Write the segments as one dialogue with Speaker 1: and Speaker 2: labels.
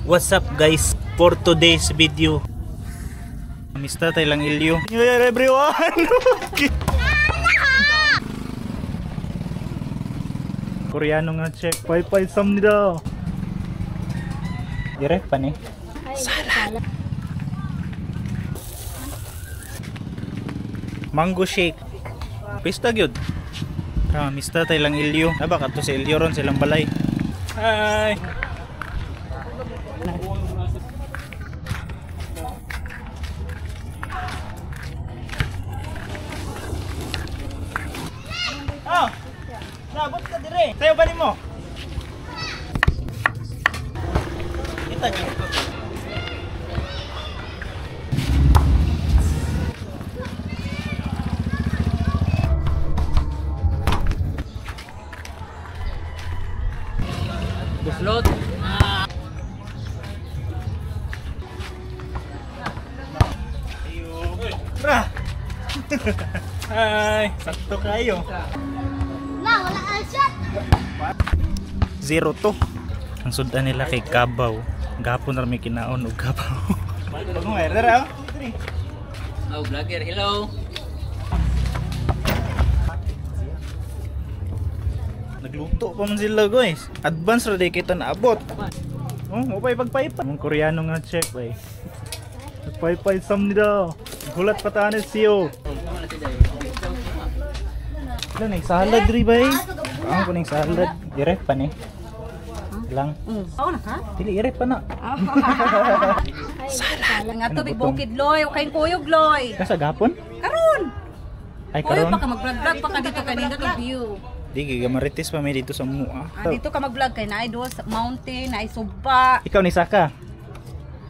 Speaker 1: What's up guys, for today's video Mista tayo lang ilyo. New Year everyone! Koreano nga check. Wi-Fi sam nila. Dire pa ni. Salad. Mango shake. Pista gyud. Mista tayo lang ilyo. Aba kadto sa ilyo ron silang balay. Hi. Oh, nabot ka dire. Sayo ba nimo? Kita niyo.
Speaker 2: Buslot.
Speaker 1: Ra. Hai, sakto kayo.
Speaker 3: Wala ang shot.
Speaker 1: 0-2. Ang sudan nila kay Kabaw. Gapon na may kinaon og Kabaw. Ano nga, dara?
Speaker 2: Oh, vlogger, hello.
Speaker 1: Nagluto pa man sila guys. Advance ra day kita naabot. Oh, mopay pagpaypa. Ang Koreano nga check bay. Pagpaypay sam nila. Gulat pa tanan siyo. Lang ning salad diri bay. Ang kuning salad direct pa ni. Lang.
Speaker 4: Oo na ha?
Speaker 1: Dili direct pa na.
Speaker 4: Salad. Nga to big bukid loy, o kayong kuyog loy.
Speaker 1: Kasa gapon?
Speaker 4: Karon.
Speaker 1: Ay
Speaker 4: Kuyog
Speaker 1: karon.
Speaker 4: pa ka mag-vlog pa ka dito kanina ka view.
Speaker 1: Di kay marites pa may dito sa mua.
Speaker 4: Dito ka mag-vlog kay naay do sa mountain, naay suba.
Speaker 1: Ikaw ni Saka.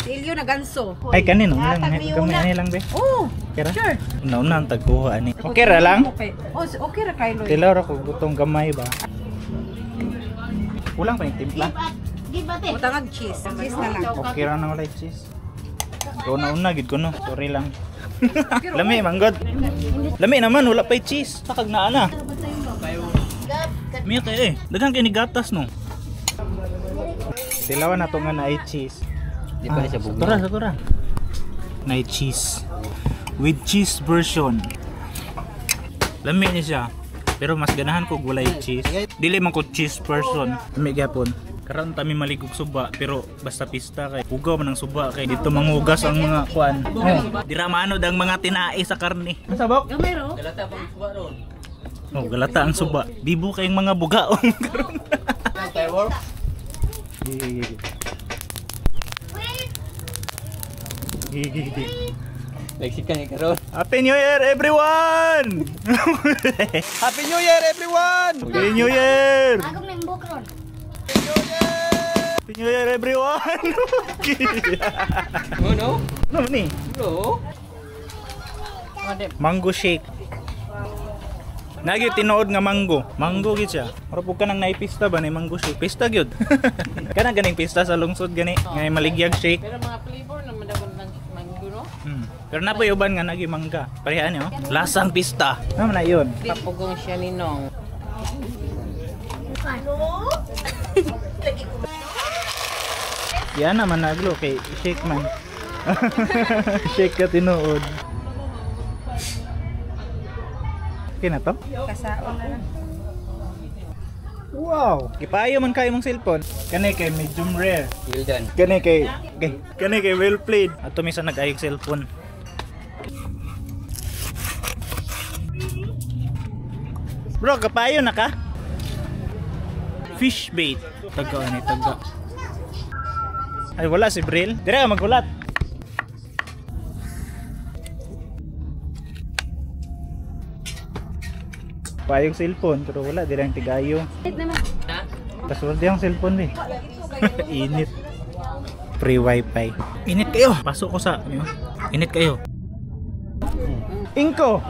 Speaker 4: Si Ilyo na ganso.
Speaker 1: Ay kanin lang. Kamay lang be.
Speaker 4: Oh.
Speaker 1: Kira?
Speaker 4: Sure.
Speaker 1: Una-una ang tagkuha ni. Okay ra lang?
Speaker 4: Okay. Oh, okay ra kay loy.
Speaker 1: Tilaw ra ko gutong gamay ba. Kulang pa yung timpla.
Speaker 3: Gibate.
Speaker 4: Utangag cheese. Cheese na lang.
Speaker 1: Okay ra na wala yung cheese. Una gid ko no. Sorry lang. Lami manggod. Lami naman wala pa yung cheese. Takag na ana. Miya kay daghang kay ni gatas no. Tilawan na to nga na ay cheese.
Speaker 2: Di pa siya bugno.
Speaker 1: Satura. Na ay cheese. With cheese version. Lami ni siya. Pero mas ganahan ko gulay cheese. Dili man ko cheese person. Lami gyapon. Karon tami maligog suba pero basta pista kay ugaw man ang suba kay dito mangugas ang mga kuan. Dira manod ang mga tinai sa karne. Masabok?
Speaker 4: Gamay ro.
Speaker 2: Galata pang suba ron.
Speaker 1: Oh, galata ang suba. Bibo kayong mga bugaong karon.
Speaker 2: Firework. Mexican ni karon.
Speaker 1: Happy New Year everyone!
Speaker 2: Happy New Year everyone.
Speaker 1: Happy New Year!
Speaker 3: Ako may bukron.
Speaker 1: Happy New Year everyone!
Speaker 2: Oh no.
Speaker 1: Ano ni?
Speaker 2: No.
Speaker 1: Mango shake. Nagi tinuod nga mango. Mango gid siya. Ora pug kanang naipista ba ni mango shake? Pista gyud. Kana ganing pista sa lungsod gani nga maligyag shake.
Speaker 2: Pero mga flavor naman daw ng mango no.
Speaker 1: Pero napoy uban nga nagi mangga. Pareha niyo. Lasang pista. Ano na yun?
Speaker 2: Papugong siya ni Nong.
Speaker 1: Yan naman naglo kay shake man. Shake ka tinuod. Okay na to?
Speaker 4: Kasaon na lang.
Speaker 1: Wow! Kipayo man kayo mong cellphone. Kani kay medium rare.
Speaker 2: Well done.
Speaker 1: Kani kay well played. Ato misa nag-ayog cellphone. Bro, kapayo na ka? Fish bait. Taga ni taga. Ay wala si Bril. Dire ka magulat. Payong cellphone pero wala dire ang tigayo. Password yung cellphone eh. Init. Free wifi. Init kayo. Pasok ko sa init kayo. Inko.